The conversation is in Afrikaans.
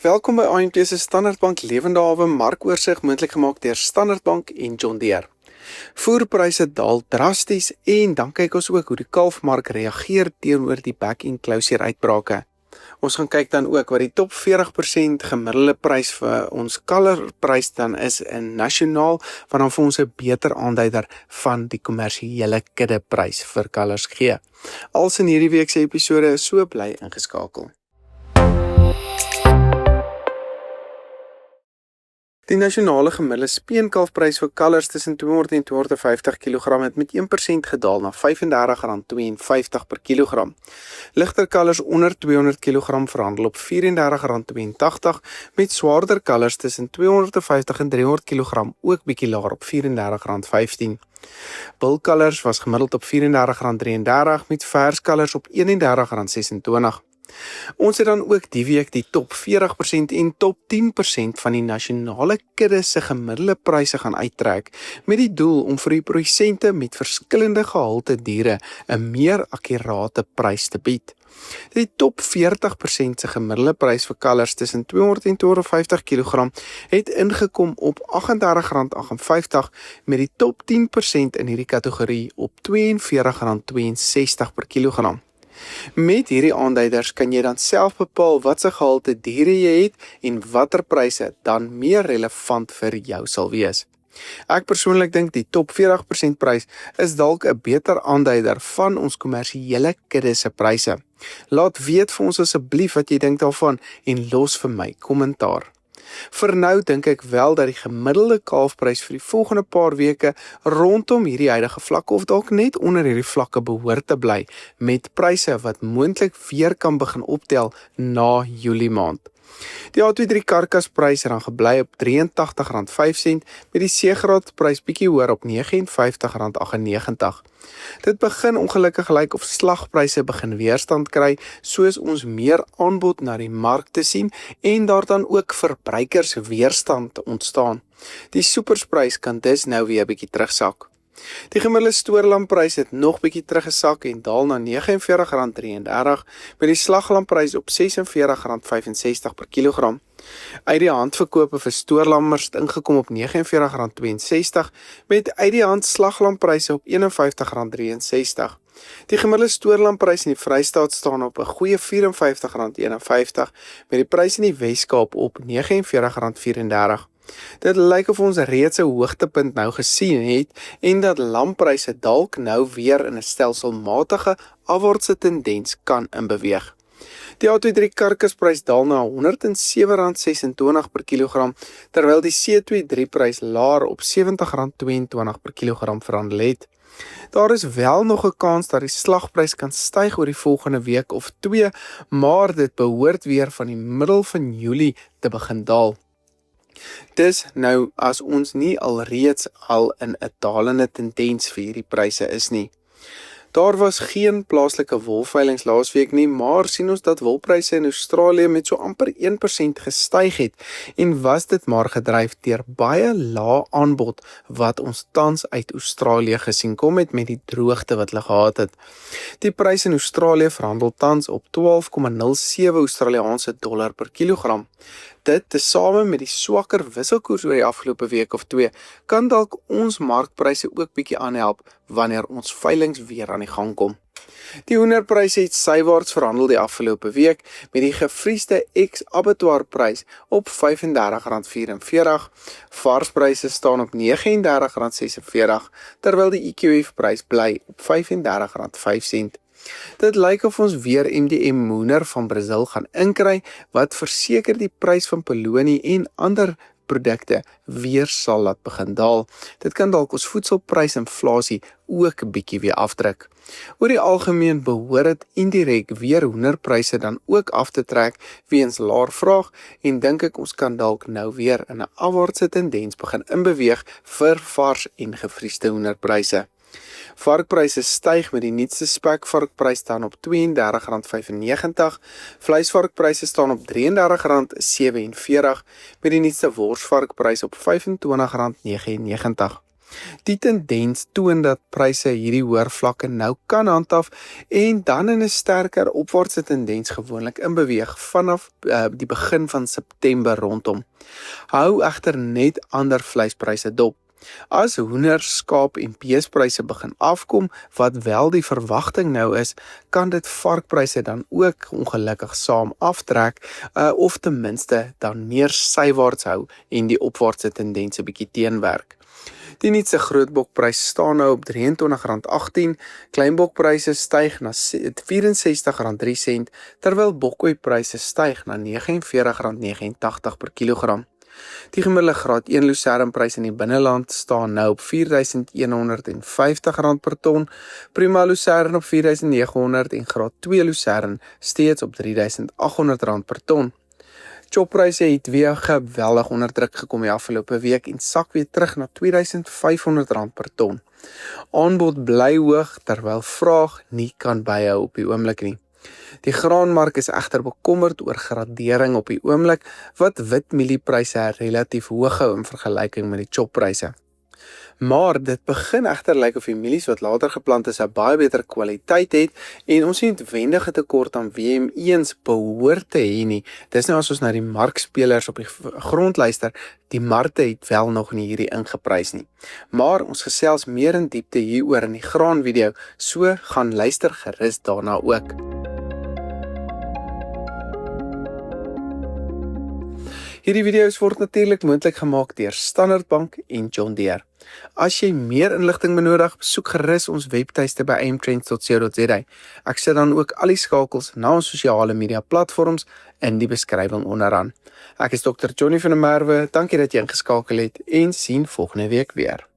Welkom by AMT se Standard Bank Lewende Hawe markoorsig moontlik gemaak deur Standard Bank en John Deere. Voerpryse daal drasties en dan kyk ons ook hoe die kalfmark reageer teenoor die back-end closure uitbrake. Ons gaan kyk dan ook wat die top 40% gemiddelde prys vir ons kalverprys dan is in nasionaal, wat dan vir ons 'n beter aanduider van die kommersiële kuddeprys vir kalvers gee. Als in hierdie week se episode, so bly ingeskakel. Die nasionale gemiddelde speenkalfprys vir kalvers tussen 200 en 250 kg het met 1% gedaal na R35,52 per kilogram. Ligter kalvers onder 200 kg verhandel op R34,82 met swaarder kalvers tussen 250 en 300 kg ook bietjie laer op R34,15. Bulkalvers was gemiddeld op R34,33 met verskalvers op R31,26. Ons het dan ook die week die top 40% en top 10% van die nasionale kudde se gemiddelde pryse gaan uittrek met die doel om vir die produsente met verskillende gehalte diere 'n meer akkurate prys te bied. Die top 40% se gemiddelde prys vir kalvers tussen 200 en 250 kg het ingekom op R38,58 met die top 10% in hierdie kategorie op R42,62 per kilogram. Met hierdie aanduiders kan jy dan self bepaal wat se gehalte diere jy het en watter pryse dan meer relevant vir jou sal wees. Ek persoonlik dink die top 40% prys is dalk 'n beter aanduider van ons kommersiële kudde se pryse. Laat weet vir ons asseblief wat jy dink daarvan en los vir my kommentaar. Vir nou dink ek wel dat die gemiddelde kalfprys vir die volgende paar weke rondom hierdie huidige vlakke of dalk net onder hierdie vlakke behoort te bly met pryse wat moontlik weer kan begin optel na Julie maand. Die A23 karkasprys het dan gebly op R83,05 met die C-graadprys bietjie hoër op R59,98. Dit begin ongelukkig lyk of slagpryse begin weerstand kry soos ons meer aanbod na die mark te sien en daar dan ook verbruikers weerstand ontstaan. Die supersprys kan dus nou weer bietjie terugsak. Die gemiddelde stoorlamprys het nog bietjie teruggesak en daal na R49,33 met die slaglamprys op R46,65 per kilogram. Uit die handverkope vir stoorlammers het ingekom op R49,62 met uit die hand slaglampryse op R51,63. Die gemiddelde stoorlamprys in die Vrystaat staan op 'n goeie R54,51 met die prys in die Wes-Kaap op R49,34. Dit lyk of ons reeds 'n hoogtepunt nou gesien het en dat lampryse dalk nou weer in 'n stelselmatige afwaartse tendens kan inbeweeg. Die A23 karkasprys daal na R107,26 per kilogram terwyl die C23 prys laer op R70,22 per kilogram verhandel het. Daar is wel nog 'n kans dat die slagprys kan styg oor die volgende week of 2, maar dit behoort weer van die middel van Julie te begin daal. Dis nou as ons nie alreeds in 'n dalende tendens vir hierdie pryse is nie. Daar was geen plaaslike wolveilings laasweek nie, maar sien ons dat wolpryse in Australië met so amper 1% gestyg het en was dit maar gedryf deur baie lae aanbod wat ons tans uit Australië gesien kom het met die droogte wat hulle gehad het. Die prys in Australië verhandel tans op 12,07 Australiaanse dollar per kilogram. Dit, tesame met die swakker wisselkoers oor die afgelope week of 2, kan dalk ons markpryse ook bietjie aanhelp wanneer ons veilings weer aan die gang kom. Die hoenderpryse het sywaarts verhandel die afgelope week met die gevriesde ex-abattoirprys op R35,44, varspryse staan op R39,46 terwyl die EQF-prys bly op R35,05. Dit lyk of ons weer MDM hoender van Brazil gaan inkry wat verseker die prys van polonie en ander produkte weer sal laat begin daal. Dit kan dalk ons voedselprysinflasie ook 'n bietjie weer afdruk. Oor die algemeen behoort dit indirek weer hoenderpryse dan ook af te trek weens laer vraag en dink ek ons kan dalk nou weer in 'n afwaartse tendens begin inbeweeg vir vars en gevriesde hoenderpryse. Varkpryse styg met die nuutste spekvarkprys staan op R32,95, vleisvarkpryse staan op R33,47 met die nuutste worsvarkprys op R25,99. Die tendens toon dat pryse hierdie hoër vlakke nou kan handhaaf en dan in 'n sterker opwaartse tendens gewoonlik inbeweeg vanaf die begin van September rondom. Hou egter net ander vleispryse dop. As hoender, skaap en beespryse begin afkom, wat wel die verwagting nou is, kan dit varkpryse dan ook ongelukkig saam aftrek of ten minste dan meer sywaarts hou en die opwaartse tendens 'n bietjie teenwerk. Die nuutste grootbokprys staan nou op R23.18, kleinbokpryse styg na R64.03, terwyl bokkooipryse styg na R49.89 per kilogram. Die gemiddelde graad 1 lucernprys in die binneland staan nou op R4.150 per ton, prima lucern op R4.900 en graad 2 lucern steeds op R3.800 per ton. Choppryse het weer geweldig onder druk gekom die afgelope week en sak weer terug na R2.500 per ton. Aanbod bly hoog terwyl vraag nie kan byhou op die oomblik nie. Die graanmark is egter bekommerd oor gradering op die oomblik wat witmieliepryse relatief hoog hou in vergelyking met die choppryse. Maar dit begin egter lyk of die mielies wat later geplant is 'n baie beter kwaliteit het en ons nie noodwendige tekort aan WM1's behoort te hê nie. Dis nou as ons na die markspelers op die grond luister, die markte het wel nog nie hierdie ingeprys nie. Maar ons gesels meer in diepte hieroor in die graanvideo, so gaan luister gerus daarna ook. Hierdie video's word natuurlik moontlik gemaak deur Standard Bank en John Deere. As jy meer inligting benodig, besoek gerus ons webtuiste by aimtrends.co.za. Ek sit dan ook al die skakels na ons sosiale media platforms in die beskrywing onderaan. Ek is Dr. Johnny van der Merwe, dankie dat jy ingeskakel het en sien volgende week weer.